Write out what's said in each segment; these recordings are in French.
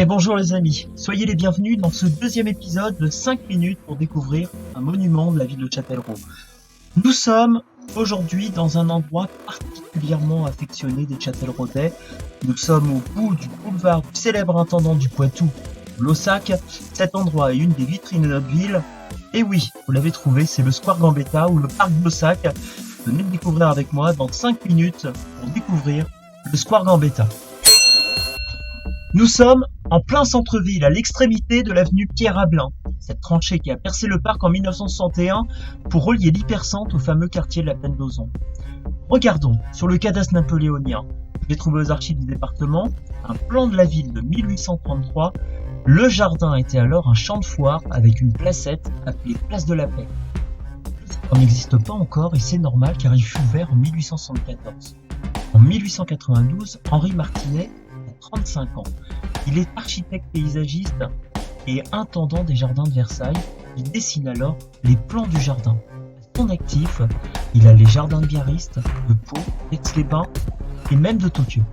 Eh bonjour les amis, soyez les bienvenus dans ce deuxième épisode de 5 minutes pour découvrir un monument de la ville de Châtellerault. Nous sommes aujourd'hui dans un endroit particulièrement affectionné des Châtelleraudais. Nous sommes au bout du boulevard du célèbre intendant du Poitou, Blossac. Cet endroit est une des vitrines de notre ville. Et oui, vous l'avez trouvé, c'est le Square Gambetta ou le parc Blossac. Venez le découvrir avec moi dans 5 minutes pour découvrir le Square Gambetta. Nous sommes en plein centre-ville, à l'extrémité de l'avenue Pierre-Abelin, cette tranchée qui a percé le parc en 1961 pour relier l'hypercentre au fameux quartier de la Plaine d'Auzon. Regardons sur le cadastre napoléonien. J'ai trouvé aux archives du département un plan de la ville de 1833. Le jardin était alors un champ de foire avec une placette appelée Place de la Paix. On n'existe pas encore et c'est normal car il fut ouvert en 1874. En 1892, Henri Martinet a 35 ans. Il est architecte paysagiste et intendant des jardins de Versailles. Il dessine alors les plans du jardin. À son actif, il a les jardins de Biarritz, de Pau, d'Aix-les-Bains et même de Tokyo.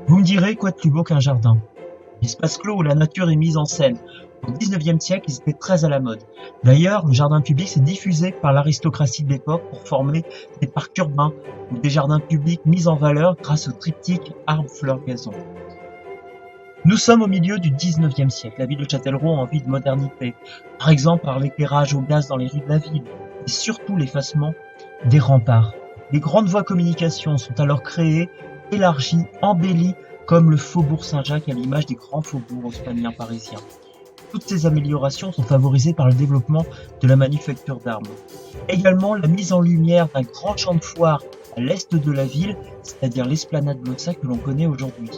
Vous me direz quoi de plus beau qu'un jardin? L'espace clos où la nature est mise en scène. Au XIXe siècle, ils étaient très à la mode. D'ailleurs, le jardin public s'est diffusé par l'aristocratie de l'époque pour former des parcs urbains ou des jardins publics mis en valeur grâce au triptyque arbres, fleurs, gazon. Nous sommes au milieu du XIXe siècle. La ville de Châtellerault a envie de modernité. Par exemple, par l'éclairage au gaz dans les rues de la ville et surtout l'effacement des remparts. Les grandes voies de communication sont alors créées, élargies, embellies comme le faubourg Saint-Jacques à l'image des grands faubourgs haussmanniens parisiens. Toutes ces améliorations sont favorisées par le développement de la manufacture d'armes. Également la mise en lumière d'un grand champ de foire à l'est de la ville, c'est-à-dire l'esplanade Blossac que l'on connaît aujourd'hui.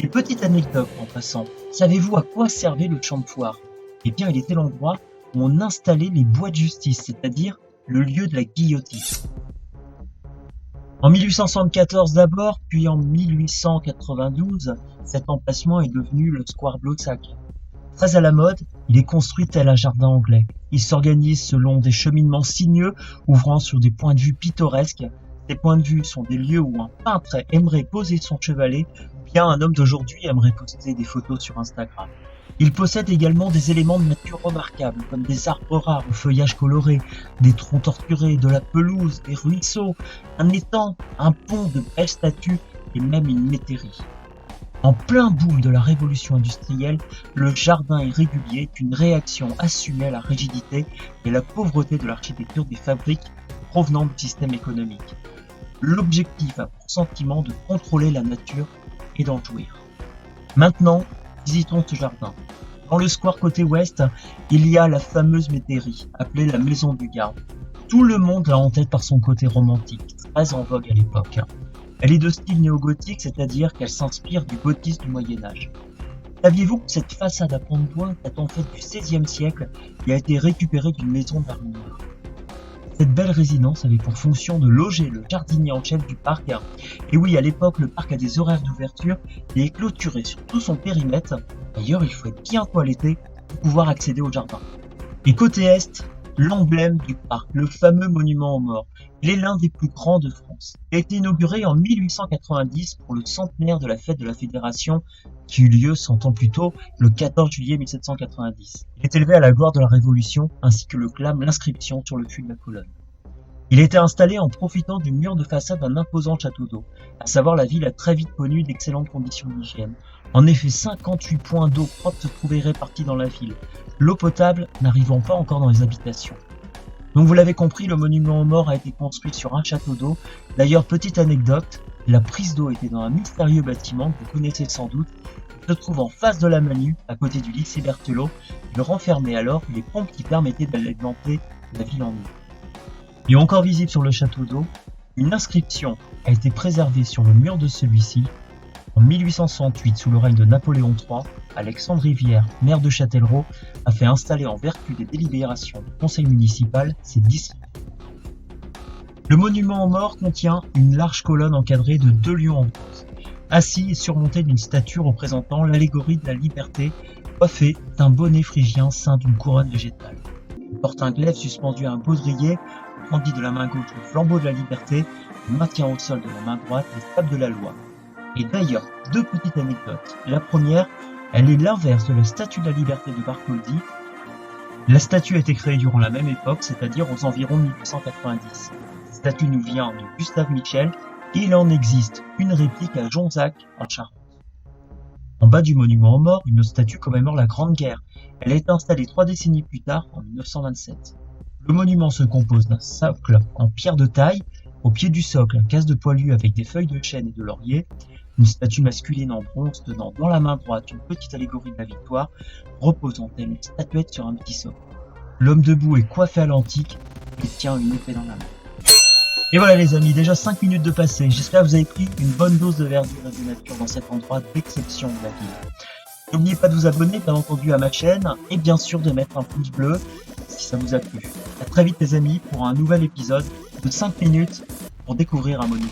Et petite anecdote en passant, savez-vous à quoi servait le champ de foire? Eh bien, il était l'endroit où on installait les bois de justice, c'est-à-dire le lieu de la guillotine. En 1874 d'abord, puis en 1892, cet emplacement est devenu le Square Blossac. Très à la mode, il est construit tel un jardin anglais. Il s'organise selon des cheminements sinueux ouvrant sur des points de vue pittoresques. Ces points de vue sont des lieux où un peintre aimerait poser son chevalet, bien un homme d'aujourd'hui aimerait poster des photos sur Instagram. Il possède également des éléments de nature remarquables, comme des arbres rares au feuillage coloré, des troncs torturés, de la pelouse, des ruisseaux, un étang, un pont de belles statues et même une métairie. En plein boom de la révolution industrielle, le jardin irrégulier est une réaction assumée à la rigidité et la pauvreté de l'architecture des fabriques provenant du système économique. L'objectif a pour sentiment de contrôler la nature et d'en jouir. Maintenant, visitons ce jardin. Dans le square côté ouest, il y a la fameuse métairie, appelée la Maison du Garde. Tout le monde l'a en tête par son côté romantique, très en vogue à l'époque. Elle est de style néo-gothique, c'est-à-dire qu'elle s'inspire du gothisme du Moyen-Âge. Saviez-vous que cette façade à pont de bois date en fait du XVIe siècle et a été récupérée d'une maison d'armure? Cette belle résidence avait pour fonction de loger le jardinier en chef du parc. Et oui, à l'époque, le parc a des horaires d'ouverture et est clôturé sur tout son périmètre. D'ailleurs, il faut être bien toiletté pour pouvoir accéder au jardin. Et côté est, l'emblème du parc, le fameux monument aux morts. Il est l'un des plus grands de France. Il a été inauguré en 1890 pour le centenaire de la fête de la Fédération qui eut lieu 100 ans plus tôt, le 14 juillet 1790. Il est élevé à la gloire de la Révolution ainsi que le clame l'inscription sur le fût de la colonne. Il a été installé en profitant du mur de façade d'un imposant château d'eau, à savoir la ville a très vite connu d'excellentes conditions d'hygiène. En effet, 58 points d'eau propre se trouvaient répartis dans la ville, l'eau potable n'arrivant pas encore dans les habitations. Donc vous l'avez compris, le monument aux morts a été construit sur un château d'eau. D'ailleurs, petite anecdote, la prise d'eau était dans un mystérieux bâtiment que vous connaissez sans doute, qui se trouve en face de la Manu, à côté du lycée Berthelot. Il renfermait alors les pompes qui permettaient d'alimenter la ville en eau. Et encore visible sur le château d'eau, une inscription a été préservée sur le mur de celui-ci. En 1868, sous le règne de Napoléon III, Alexandre Rivière, maire de Châtellerault, a fait installer en vertu des délibérations du conseil municipal ces districts. Le monument aux morts contient une large colonne encadrée de 2 lions en bronze, assis et surmontés d'une statue représentant l'allégorie de la liberté, coiffée d'un bonnet phrygien ceint d'une couronne végétale. Il porte un glaive suspendu à un baudrier, brandit de la main gauche le flambeau de la liberté, et maintient au sol de la main droite les sables de la loi. Et d'ailleurs, 2 petites anecdotes. La première, Elle est l'inverse de la Statue de la Liberté de Bartholdi. La statue a été créée durant la même époque, c'est-à-dire aux environs de 1890. Cette statue nous vient de Gustave Michel et il en existe une réplique à Jonzac, en Charente. En bas du monument aux morts, une autre statue commémore la Grande Guerre. Elle a été installée 3 décennies plus tard, en 1927. Le monument se compose d'un socle en pierre de taille. Au pied du socle, un casse de poilu avec des feuilles de chêne et de laurier. Une statue masculine en bronze tenant dans la main droite une petite allégorie de la victoire, reposant telle une statuette sur un petit socle. L'homme debout est coiffé à l'antique et tient une épée dans la main. Et voilà les amis, déjà 5 minutes de passé. J'espère que vous avez pris une bonne dose de verdure et de nature dans cet endroit d'exception de la ville. N'oubliez pas de vous abonner bien entendu à ma chaîne et bien sûr de mettre un pouce bleu si ça vous a plu. A très vite les amis pour un nouvel épisode de 5 minutes pour découvrir un monument.